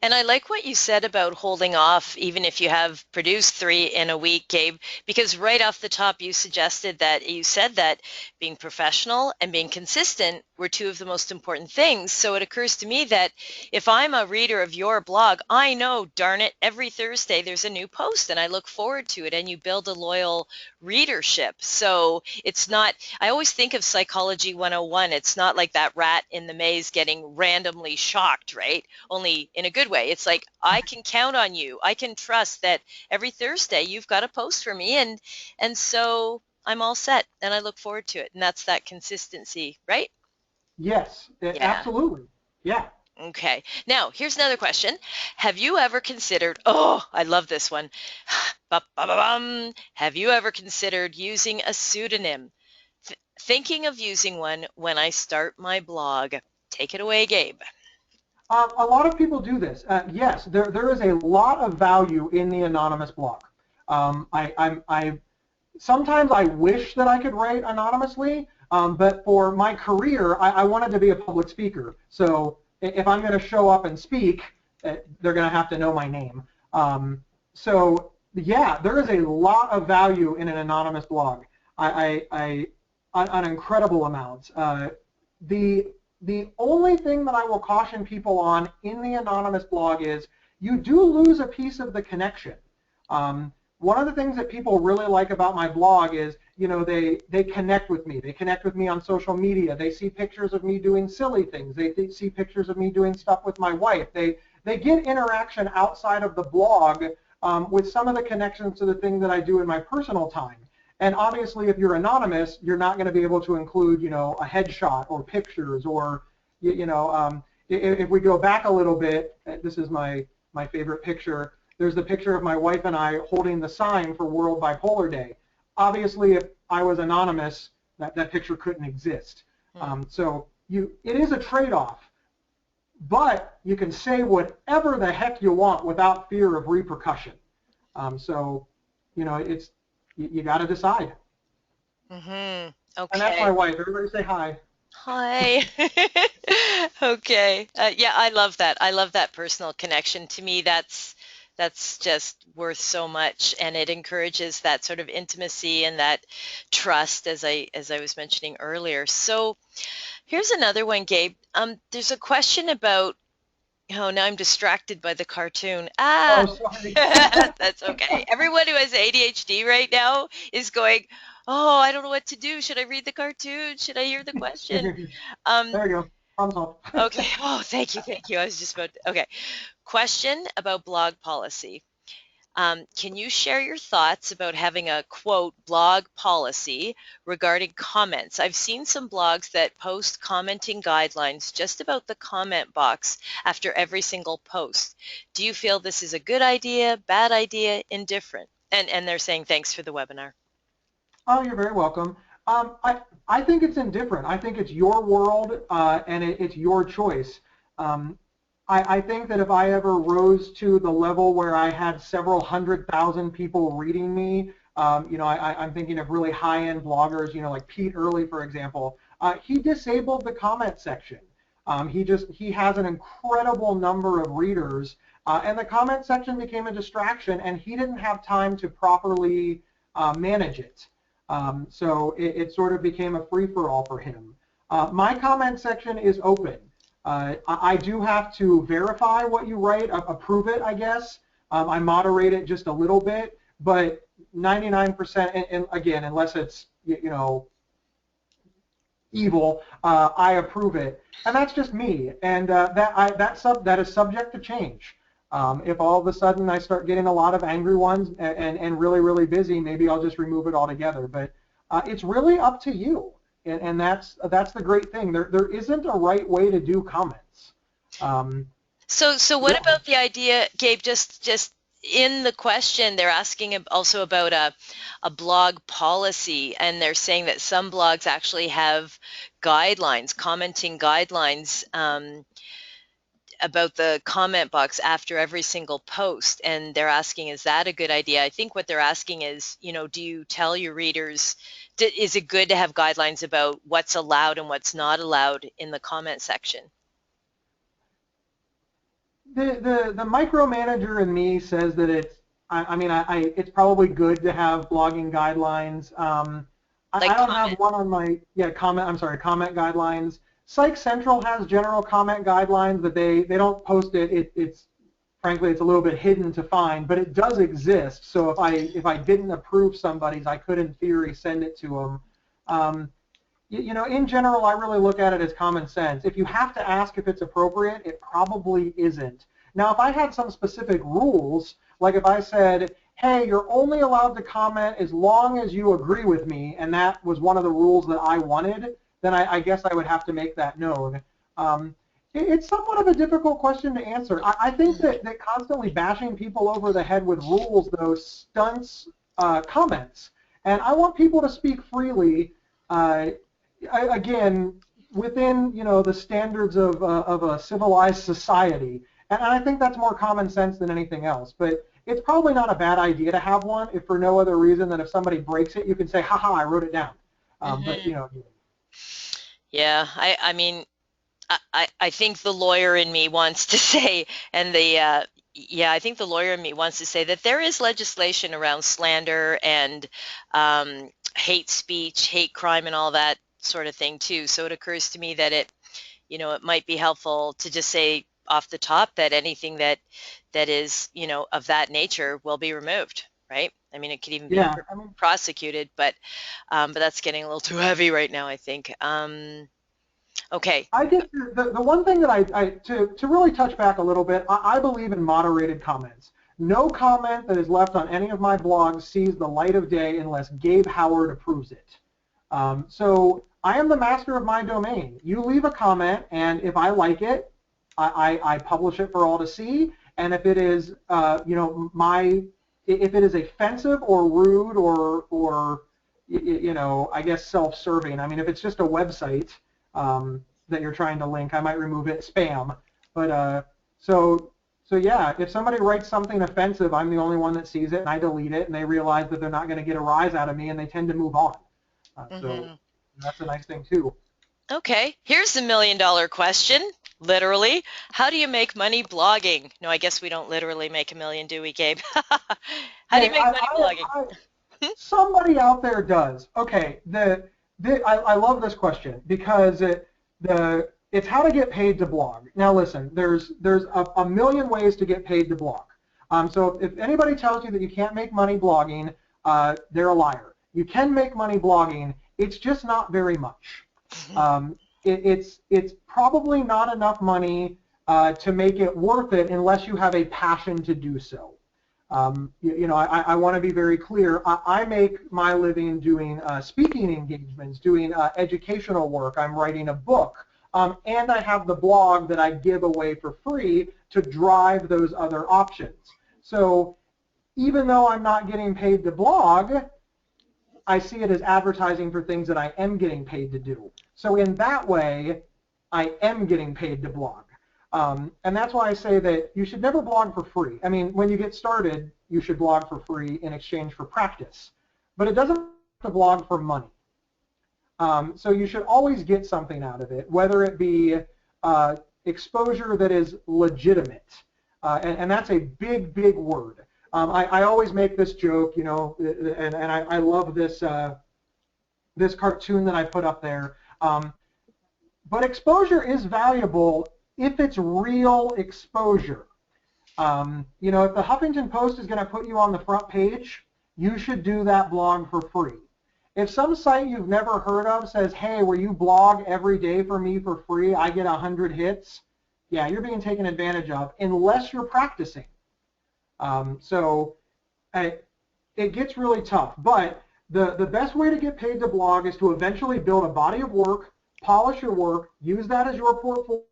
And I like what you said about holding off, even if you have produced 3 in a week, Gabe, because right off the top you said that being professional and being consistent were 2 of the most important things. So it occurs to me that if I'm a reader of your blog, I know, darn it, every Thursday there's a new post and I look forward to it, and you build a loyal readership. So it's not, I always think of Psychology 101. It's not like that rat in the maze getting randomly shocked, right? Only in a good way. It's like, I can count on you. I can trust that every Thursday you've got a post for me, and so I'm all set and I look forward to it. And that's that consistency, right? Yes, Yeah. absolutely. Yeah. Okay. Now, here's another question. Have you ever considered, oh, I love this one. Ba-ba-ba-bum. Have you ever considered using a pseudonym? Thinking of using one when I start my blog. Take it away, Gabe. A lot of people do this. Yes, there is a lot of value in the anonymous blog. Sometimes I wish that I could write anonymously, but for my career, I wanted to be a public speaker. So if I'm going to show up and speak, they're going to have to know my name. So yeah, there is a lot of value in an anonymous blog. An incredible amount. The only thing that I will caution people on in the anonymous blog is you do lose a piece of the connection. One of the things that people really like about my blog is, they connect with me. They connect with me on social media. They see pictures of me doing silly things. They see pictures of me doing stuff with my wife. They get interaction outside of the blog with some of the connections to the thing that I do in my personal time. And obviously, if you're anonymous, you're not going to be able to include, a headshot or pictures or, if we go back a little bit, this is my favorite picture. There's the picture of my wife and I holding the sign for World Bipolar Day. Obviously, if I was anonymous, that picture couldn't exist. So it is a trade-off, but you can say whatever the heck you want without fear of repercussion. So, it's you got to decide. Okay. And that's my wife. Everybody say hi. Hi. Okay. Yeah, I love that. I love that personal connection. To me, that's just worth so much, and it encourages that sort of intimacy and that trust, as I was mentioning earlier. So here's another one, Gabe. There's a question about, oh, now I'm distracted by the cartoon. Oh, sorry. That's okay. Everyone who has ADHD right now is going, oh, I don't know what to do. Should I read the cartoon? Should I hear the question? Um, There you go. Problem solved. okay. Oh, thank you. Thank you. I was just about to, okay. Question about blog policy. Can you share your thoughts about having a, quote, blog policy regarding comments? I've seen some blogs that post commenting guidelines just about the comment box after every single post. Do you feel this is a good idea, bad idea, indifferent? And they're saying thanks for the webinar. Oh, you're very welcome. I think it's indifferent. I think it's your world and it's your choice. I think that if I ever rose to the level where I had several 100,000 people reading me, I'm thinking of really high-end bloggers, like Pete Early, for example. He disabled the comment section. He has an incredible number of readers, and the comment section became a distraction, and he didn't have time to properly manage it. So it sort of became a free-for-all for him. My comment section is open. I do have to verify what you write, approve it, I guess. I moderate it just a little bit, but 99%, and again, unless it's, evil, I approve it. And that's just me. And that is subject to change. If all of a sudden I start getting a lot of angry ones and really, really busy, maybe I'll just remove it altogether. But it's really up to you. And that's the great thing. There isn't a right way to do comments. So what about the idea, Gabe, just in the question, they're asking also about a blog policy, and they're saying that some blogs actually have guidelines, commenting guidelines about the comment box after every single post, and they're asking, is that a good idea? I think what they're asking is, do you tell your readers, is it good to have guidelines about what's allowed and what's not allowed in the comment section? The micromanager in me says that it's probably good to have blogging guidelines. I don't have one on my comment guidelines. PsychCentral has general comment guidelines, but they don't post it. Frankly, it's a little bit hidden to find, but it does exist. So if I didn't approve somebody's, I could in theory send it to them. In general, I really look at it as common sense. If you have to ask if it's appropriate, it probably isn't. Now, if I had some specific rules, like if I said, hey, you're only allowed to comment as long as you agree with me, and that was one of the rules that I wanted, then I guess I would have to make that known. It's somewhat of a difficult question to answer. I think that constantly bashing people over the head with rules, though, stunts comments. And I want people to speak freely, again, within the standards of a civilized society. And I think that's more common sense than anything else. But it's probably not a bad idea to have one, if for no other reason than if somebody breaks it, you can say, haha, I wrote it down. But Yeah, I mean, I think the lawyer in me wants to say, and I think the lawyer in me wants to say that there is legislation around slander and hate speech, hate crime, and all that sort of thing too. So it occurs to me that it might be helpful to just say off the top that anything that is, of that nature will be removed, right? I mean, it could even be prosecuted, but that's getting a little too heavy right now, I think. Okay. I guess the one thing that to really touch back a little bit, I believe in moderated comments. No comment that is left on any of my blogs sees the light of day unless Gabe Howard approves it. So I am the master of my domain. You leave a comment, and if I like it, I publish it for all to see. And if it is, if it is offensive or rude or I guess self-serving. I mean, if it's just a website that you're trying to link, I might remove it, spam. But so yeah, if somebody writes something offensive, I'm the only one that sees it, and I delete it, and they realize that they're not going to get a rise out of me, and they tend to move on. So that's a nice thing too. Okay, here's the $1 million question, literally. How do you make money blogging? No, I guess we don't literally make $1 million, do we, Gabe? How do you make money blogging? Somebody out there does. Okay, I love this question because it's how to get paid to blog. Now listen, there's a million ways to get paid to blog. So if anybody tells you that you can't make money blogging, they're a liar. You can make money blogging. It's just not very much. It's probably not enough money to make it worth it unless you have a passion to do so. I want to be very clear. I make my living doing speaking engagements, doing educational work. I'm writing a book, and I have the blog that I give away for free to drive those other options. So even though I'm not getting paid to blog, I see it as advertising for things that I am getting paid to do. So in that way, I am getting paid to blog. And that's why I say that you should never blog for free. I mean, when you get started, you should blog for free in exchange for practice. But it doesn't have to blog for money. So you should always get something out of it, whether it be exposure that is legitimate. And that's a big, big word. I always make this joke, and I love this, this cartoon that I put up there. But exposure is valuable if it's real exposure. If the Huffington Post is going to put you on the front page, you should do that blog for free. If some site you've never heard of says, hey, will you blog every day for me for free, I get 100 hits, yeah, you're being taken advantage of unless you're practicing. It gets really tough, but the best way to get paid to blog is to eventually build a body of work, polish your work, use that as your portfolio,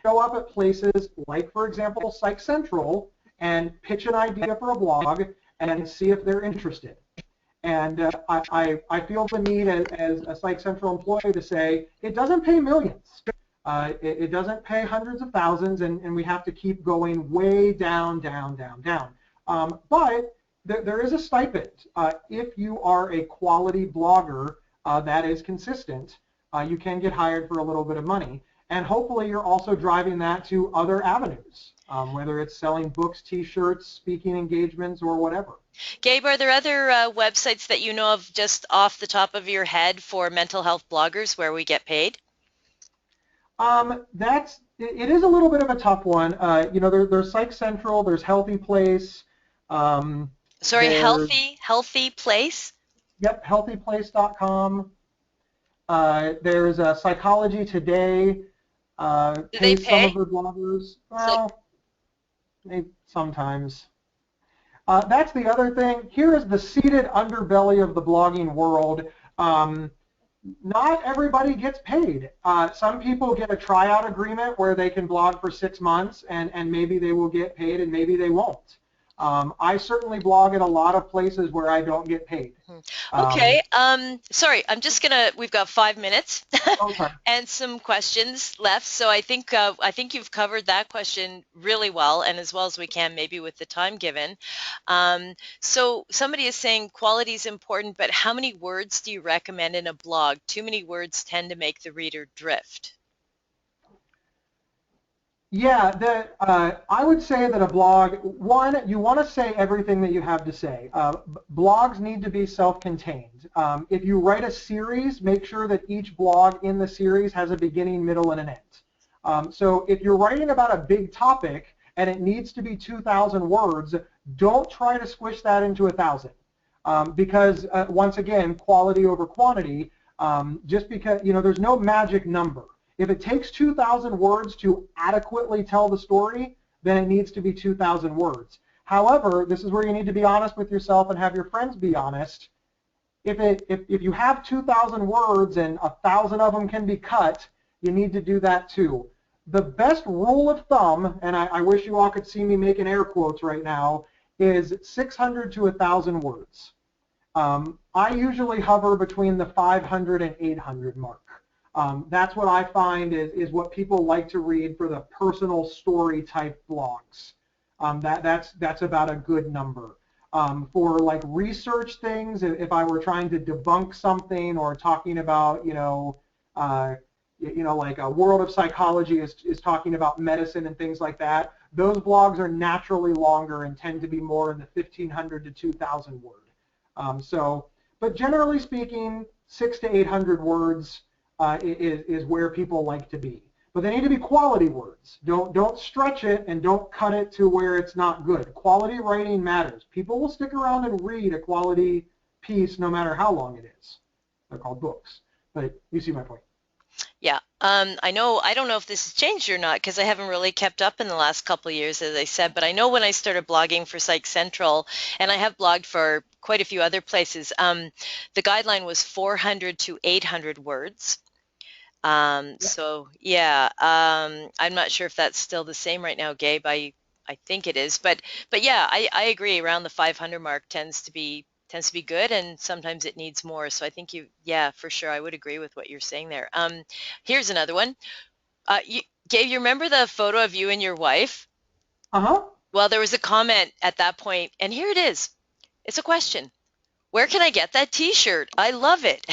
show up at places like, for example, PsychCentral, and pitch an idea for a blog and see if they're interested. And I feel the need as a PsychCentral employee to say, it doesn't pay millions. It doesn't pay hundreds of thousands, and we have to keep going way down, down, down, down. But there is a stipend. If you are a quality blogger that is consistent, you can get hired for a little bit of money. And hopefully you're also driving that to other avenues, whether it's selling books, t-shirts, speaking engagements, or whatever. Gabe, are there other websites that you know of just off the top of your head for mental health bloggers where we get paid? It is a little bit of a tough one. There's PsychCentral, there's Healthy Place. Sorry, Healthy Place? Yep, healthyplace.com. There's Psychology Today. Do they pay? Some of the bloggers. Well, sometimes. That's the other thing. Here is the seated underbelly of the blogging world. Not everybody gets paid. Some people get a tryout agreement where they can blog for 6 months, and maybe they will get paid and maybe they won't. I certainly blog at a lot of places where I don't get paid. Okay. Sorry, we've got 5 minutes Okay. and some questions left. So I think you've covered that question really well, and as well as we can, maybe with the time given. So somebody is saying quality is important, but how many words do you recommend in a blog? Too many words tend to make the reader drift. Yeah, I would say that a blog, one, you want to say everything that you have to say. Blogs need to be self-contained. If you write a series, make sure that each blog in the series has a beginning, middle, and an end. So if you're writing about a big topic and it needs to be 2,000 words, don't try to squish that into 1,000. Because, once again, quality over quantity, just because, there's no magic number. If it takes 2,000 words to adequately tell the story, then it needs to be 2,000 words. However, this is where you need to be honest with yourself and have your friends be honest. If you have 2,000 words and 1,000 of them can be cut, you need to do that too. The best rule of thumb, and I wish you all could see me making air quotes right now, is 600 to 1,000 words. I usually hover between the 500 and 800 mark. That's what I find is what people like to read for the personal story type blogs. That's about a good number. For like research things, if I were trying to debunk something or talking about, like a World of Psychology is talking about medicine and things like that, those blogs are naturally longer and tend to be more in the 1,500 to 2,000 word. But generally speaking, 600 to 800 words is where people like to be. But they need to be quality words. Don't stretch it and don't cut it to where it's not good. Quality writing matters. People will stick around and read a quality piece no matter how long it is. They're called books. But you see my point. Yeah. I know, I don't know if this has changed or not because I haven't really kept up in the last couple of years, as I said, but I know when I started blogging for PsychCentral, and I have blogged for quite a few other places, the guideline was 400 to 800 words. So yeah, I'm not sure if that's still the same right now, Gabe. I think it is, but yeah, I agree. Around the 500 mark tends to be good, and sometimes it needs more. So I think yeah, for sure, I would agree with what you're saying there. Here's another one. Gabe, you remember the photo of you and your wife? Uh-huh. Well, there was a comment at that point, and here it is. It's a question. Where can I get that T-shirt? I love it.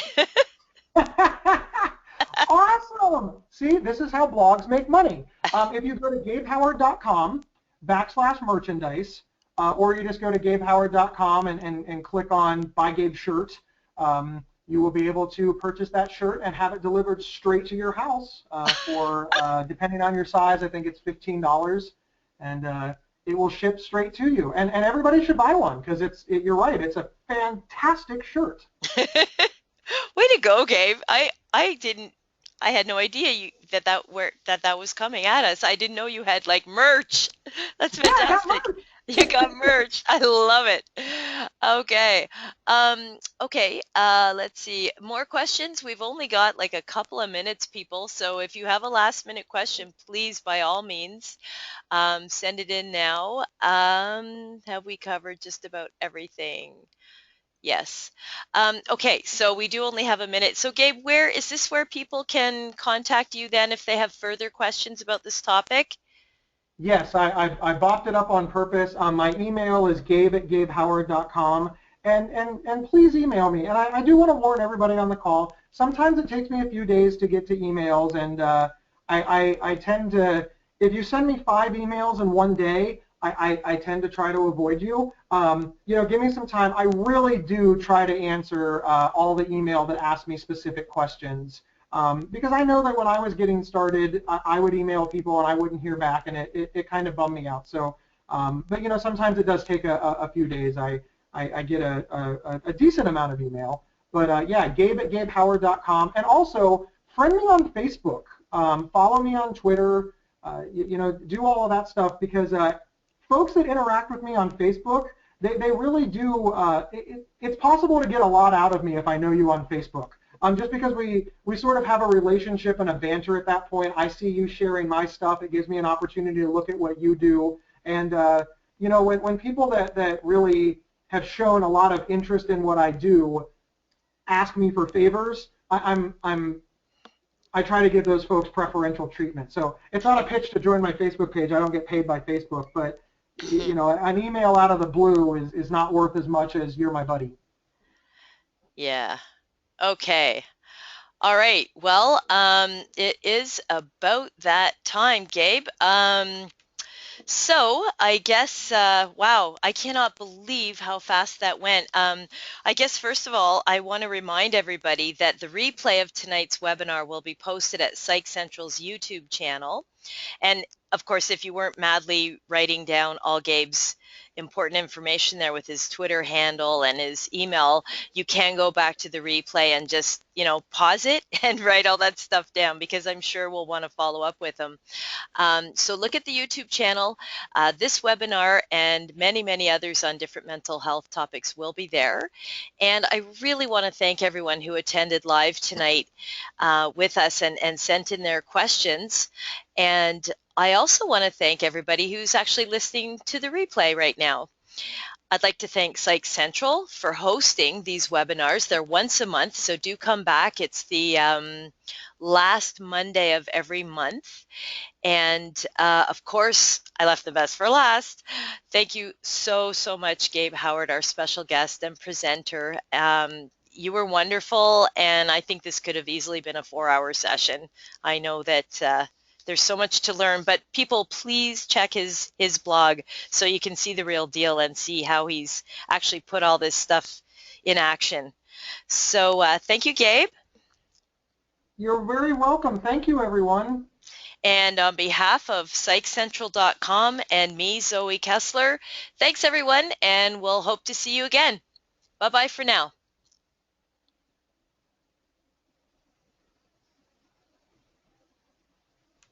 Awesome. See, this is how blogs make money. If you go to gabehoward.com/merchandise, or you just go to gabehoward.com and click on Buy Gabe Shirt, you will be able to purchase that shirt and have it delivered straight to your house for, depending on your size, I think it's $15. And it will ship straight to you. And everybody should buy one because you're right, it's a fantastic shirt. Way to go, Gabe. I didn't I had no idea that was coming at us. I didn't know you had like merch. That's Yeah, I got fantastic. You got merch. I love it. Okay. Okay, let's see. More questions. We've only got like a couple of minutes, people. So if you have a last minute question, please by all means send it in now. Have we covered just about everything? Yes. Okay, so we do only have a minute. So Gabe, where is this where people can contact you then if they have further questions about this topic? Yes, I bopped it up on purpose. My email is gabe@gabehoward.com, and please email me. And I do want to warn everybody on the call, sometimes it takes me a few days to get to emails, and I tend to, if you send me 5 emails in one day, I tend to try to avoid you. Give me some time. I really do try to answer all the email that ask me specific questions. Because I know that when I was getting started, I would email people and I wouldn't hear back, and it kind of bummed me out. So, but sometimes it does take a few days. I get a decent amount of email. But yeah, gabe@gabehoward.com, and also friend me on Facebook, follow me on Twitter, do all of that stuff, because folks that interact with me on Facebook, they really do. It's possible to get a lot out of me if I know you on Facebook. Just because we sort of have a relationship and a banter at that point. I see you sharing my stuff. It gives me an opportunity to look at what you do. And when people that really have shown a lot of interest in what I do ask me for favors, I try to give those folks preferential treatment. So it's not a pitch to join my Facebook page. I don't get paid by Facebook, but an email out of the blue is not worth as much as you're my buddy. Yeah. Okay. All right. Well, it is about that time, Gabe. So I guess, wow, I cannot believe how fast that went. I guess, first of all, I want to remind everybody that the replay of tonight's webinar will be posted at PsychCentral's YouTube channel. And of course, if you weren't madly writing down all Gabe's important information there with his Twitter handle and his email, you can go back to the replay and just, pause it and write all that stuff down, because I'm sure we'll want to follow up with him. So look at the YouTube channel. This webinar and many, many others on different mental health topics will be there. And I really want to thank everyone who attended live tonight with us and sent in their questions. And I also want to thank everybody who's actually listening to the replay right now. I'd like to thank PsychCentral for hosting these webinars. They're once a month, so do come back. It's the last Monday of every month. And of course, I left the best for last. Thank you so, so much, Gabe Howard, our special guest and presenter. You were wonderful, and I think this could have easily been a 4-hour session. I know that there's so much to learn, but people, please check his blog so you can see the real deal and see how he's actually put all this stuff in action. So thank you, Gabe. You're very welcome. Thank you, everyone. And on behalf of PsychCentral.com and me, Zoe Kessler, thanks everyone, and we'll hope to see you again. Bye-bye for now.